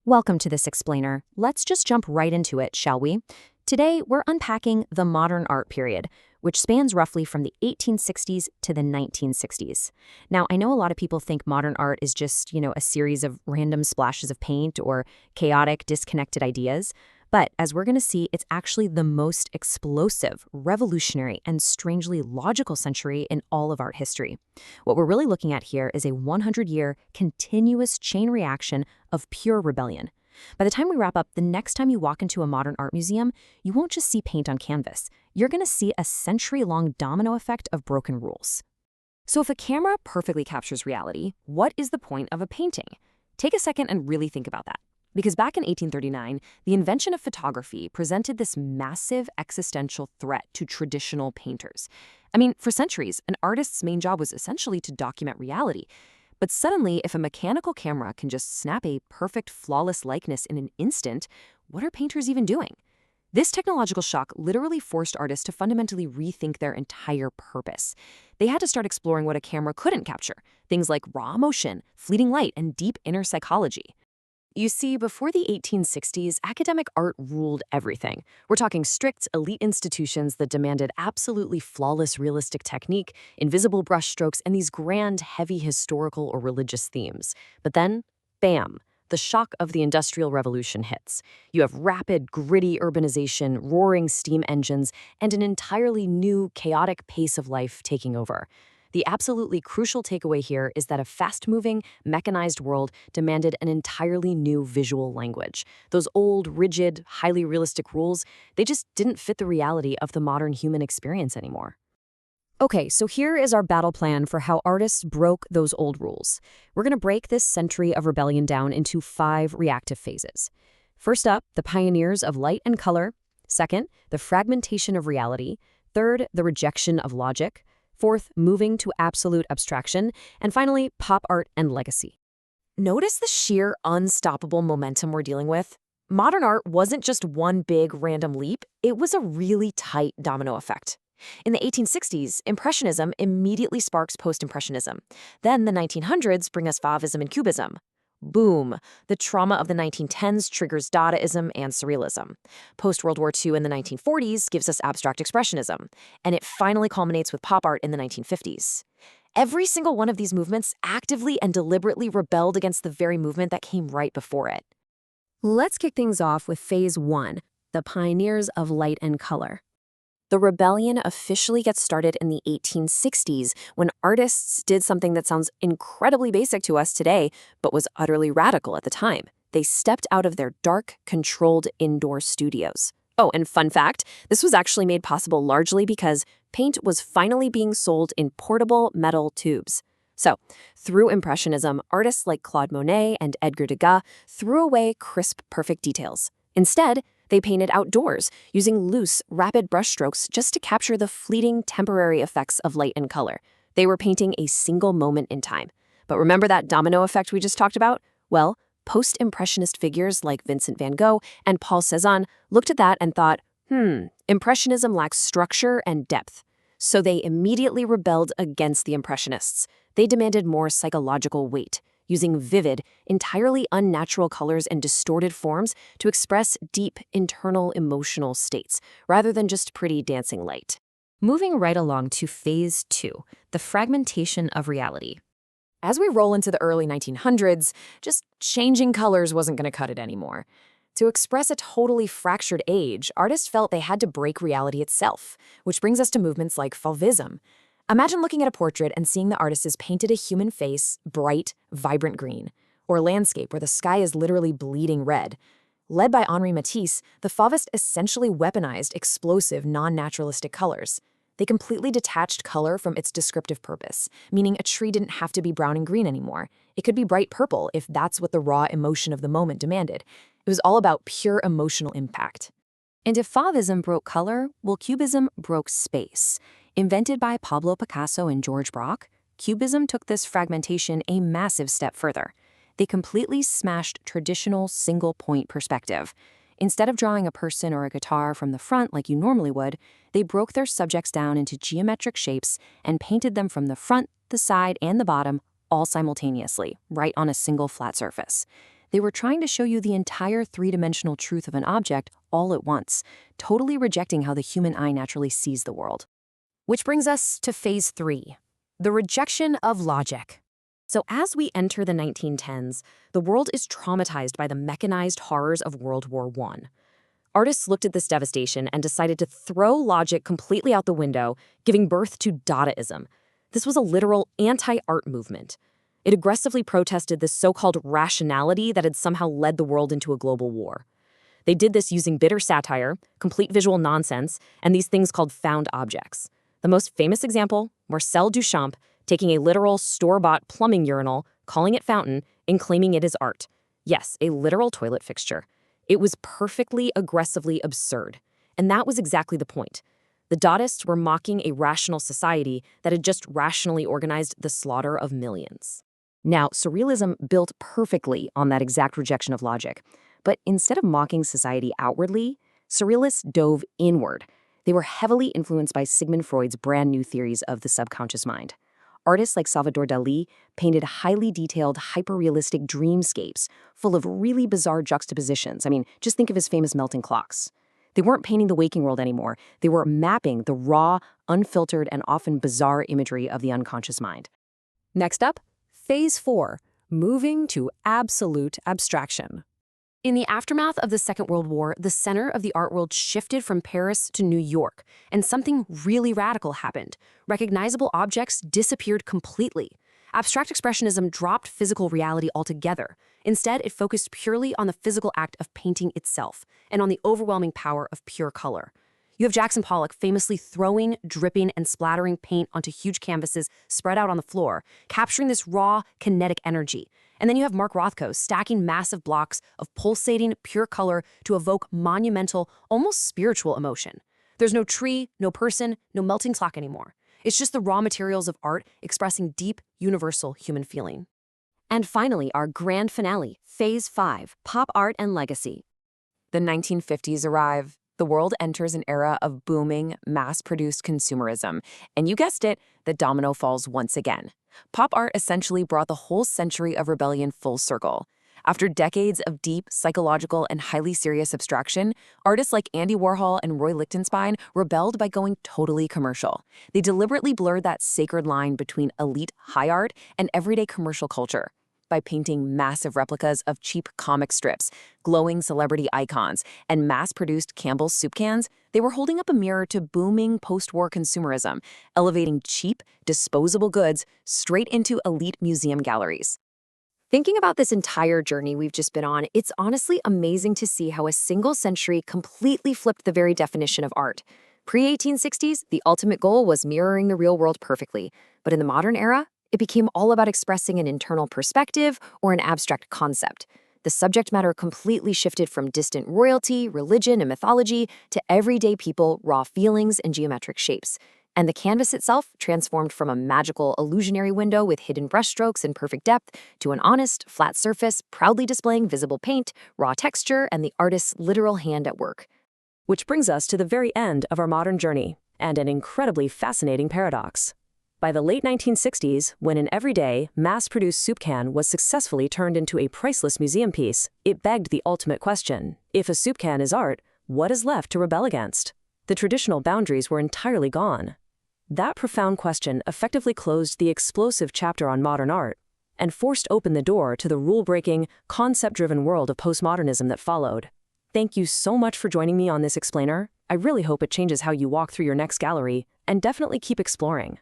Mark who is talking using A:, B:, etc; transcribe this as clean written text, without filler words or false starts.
A: Welcome to this explainer. Let's just jump right into it, shall we? Today, we're unpacking the modern art period, which spans roughly from the 1860s to the 1960s. Now, I know a lot of people think modern art is just, a series of random splashes of paint or chaotic, disconnected ideas. But as we're going to see, it's actually the most explosive, revolutionary, and strangely logical century in all of art history. What we're really looking at here is a 100-year continuous chain reaction of pure rebellion. By the time we wrap up, the next time you walk into a modern art museum, you won't just see paint on canvas. You're going to see a century-long domino effect of broken rules. So if a camera perfectly captures reality, what is the point of a painting? Take a second and really think about that. Because back in 1839, the invention of photography presented this massive existential threat to traditional painters. I mean, for centuries, an artist's main job was essentially to document reality. But suddenly, if a mechanical camera can just snap a perfect, flawless likeness in an instant, what are painters even doing? This technological shock literally forced artists to fundamentally rethink their entire purpose. They had to start exploring what a camera couldn't capture, things like raw emotion, fleeting light, and deep inner psychology. You see, before the 1860s, academic art ruled everything. We're talking strict, elite institutions that demanded absolutely flawless realistic technique, invisible brushstrokes, and these grand, heavy historical or religious themes. But then, bam, the shock of the Industrial Revolution hits. You have rapid, gritty urbanization, roaring steam engines, and an entirely new, chaotic pace of life taking over. The absolutely crucial takeaway here is that a fast-moving, mechanized world demanded an entirely new visual language. Those old, rigid, highly realistic rules, they just didn't fit the reality of the modern human experience anymore. Okay, so here is our battle plan for how artists broke those old rules. We're going to break this century of rebellion down into 5 reactive phases. First up, the pioneers of light and color. Second, the fragmentation of reality. Third, the rejection of logic. Fourth, moving to absolute abstraction. And finally, pop art and legacy. Notice the sheer unstoppable momentum we're dealing with? Modern art wasn't just one big random leap, it was a really tight domino effect. In the 1860s, Impressionism immediately sparks Post-Impressionism. Then the 1900s bring us Fauvism and Cubism. Boom! The trauma of the 1910s triggers Dadaism and Surrealism. Post-World War II in the 1940s gives us Abstract Expressionism, and it finally culminates with pop art in the 1950s. Every single one of these movements actively and deliberately rebelled against the very movement that came right before it. Let's kick things off with Phase 1, the pioneers of light and color. The rebellion officially gets started in the 1860s when artists did something that sounds incredibly basic to us today, but was utterly radical at the time. They stepped out of their dark, controlled indoor studios. Oh, and fun fact, this was actually made possible largely because paint was finally being sold in portable metal tubes. So, through Impressionism, artists like Claude Monet and Edgar Degas threw away crisp, perfect details. Instead, they painted outdoors, using loose, rapid brushstrokes just to capture the fleeting, temporary effects of light and color. They were painting a single moment in time. But remember that domino effect we just talked about? Well, post-impressionist figures like Vincent van Gogh and Paul Cézanne looked at that and thought, Impressionism lacks structure and depth. So they immediately rebelled against the Impressionists. They demanded more psychological weight, using vivid, entirely unnatural colors and distorted forms to express deep, internal emotional states, rather than just pretty dancing light. Moving right along to Phase 2, the fragmentation of reality. As we roll into the early 1900s, just changing colors wasn't going to cut it anymore. To express a totally fractured age, artists felt they had to break reality itself, which brings us to movements like Fauvism. Imagine looking at a portrait and seeing the artist has painted a human face bright, vibrant green, or a landscape where the sky is literally bleeding red. Led by Henri Matisse, the Fauvists essentially weaponized explosive, non-naturalistic colors. They completely detached color from its descriptive purpose, meaning a tree didn't have to be brown and green anymore. It could be bright purple if that's what the raw emotion of the moment demanded. It was all about pure emotional impact. And if Fauvism broke color, well, Cubism broke space. Invented by Pablo Picasso and George Braque, Cubism took this fragmentation a massive step further. They completely smashed traditional single-point perspective. Instead of drawing a person or a guitar from the front like you normally would, they broke their subjects down into geometric shapes and painted them from the front, the side, and the bottom, all simultaneously, right on a single flat surface. They were trying to show you the entire three-dimensional truth of an object all at once, totally rejecting how the human eye naturally sees the world. Which brings us to phase 3, the rejection of logic. So as we enter the 1910s, the world is traumatized by the mechanized horrors of World War I. Artists looked at this devastation and decided to throw logic completely out the window, giving birth to Dadaism. This was a literal anti-art movement. It aggressively protested the so-called rationality that had somehow led the world into a global war. They did this using bitter satire, complete visual nonsense, and these things called found objects. The most famous example, Marcel Duchamp taking a literal store-bought plumbing urinal, calling it fountain, and claiming it as art. Yes, a literal toilet fixture. It was perfectly aggressively absurd. And that was exactly the point. The Dadaists were mocking a rational society that had just rationally organized the slaughter of millions. Now, Surrealism built perfectly on that exact rejection of logic. But instead of mocking society outwardly, Surrealists dove inward. They were heavily influenced by Sigmund Freud's brand new theories of the subconscious mind. Artists like Salvador Dalí painted highly detailed, hyper-realistic dreamscapes full of really bizarre juxtapositions. I mean, just think of his famous melting clocks. They weren't painting the waking world anymore. They were mapping the raw, unfiltered, and often bizarre imagery of the unconscious mind.
B: Next up, phase 4, moving to absolute abstraction.
A: In the aftermath of the Second World War, the center of the art world shifted from Paris to New York, and something really radical happened. Recognizable objects disappeared completely. Abstract expressionism dropped physical reality altogether. Instead, it focused purely on the physical act of painting itself, and on the overwhelming power of pure color. You have Jackson Pollock famously throwing, dripping, and splattering paint onto huge canvases spread out on the floor, capturing this raw, kinetic energy. And then you have Mark Rothko stacking massive blocks of pulsating, pure color to evoke monumental, almost spiritual emotion. There's no tree, no person, no melting clock anymore. It's just the raw materials of art expressing deep, universal human feeling. And finally, our grand finale, Phase 5, Pop Art and Legacy. The 1950s arrive. The world enters an era of booming, mass-produced consumerism. And you guessed it, the domino falls once again. Pop art essentially brought the whole century of rebellion full circle. After decades of deep, psychological, and highly serious abstraction, artists like Andy Warhol and Roy Lichtenstein rebelled by going totally commercial. They deliberately blurred that sacred line between elite high art and everyday commercial culture. By painting massive replicas of cheap comic strips, glowing celebrity icons, and mass-produced Campbell's soup cans, they were holding up a mirror to booming post-war consumerism, elevating cheap, disposable goods straight into elite museum galleries. Thinking about this entire journey we've just been on, it's honestly amazing to see how a single century completely flipped the very definition of art. Pre-1860s, the ultimate goal was mirroring the real world perfectly, but in the modern era, it became all about expressing an internal perspective or an abstract concept. The subject matter completely shifted from distant royalty, religion, and mythology to everyday people, raw feelings, and geometric shapes. And the canvas itself transformed from a magical, illusionary window with hidden brushstrokes and perfect depth to an honest, flat surface, proudly displaying visible paint, raw texture, and the artist's literal hand at work.
B: Which brings us to the very end of our modern journey, and an incredibly fascinating paradox. By the late 1960s, when an everyday, mass-produced soup can was successfully turned into a priceless museum piece, it begged the ultimate question. If a soup can is art, what is left to rebel against? The traditional boundaries were entirely gone. That profound question effectively closed the explosive chapter on modern art and forced open the door to the rule-breaking, concept-driven world of postmodernism that followed. Thank you so much for joining me on this explainer. I really hope it changes how you walk through your next gallery, and definitely keep exploring.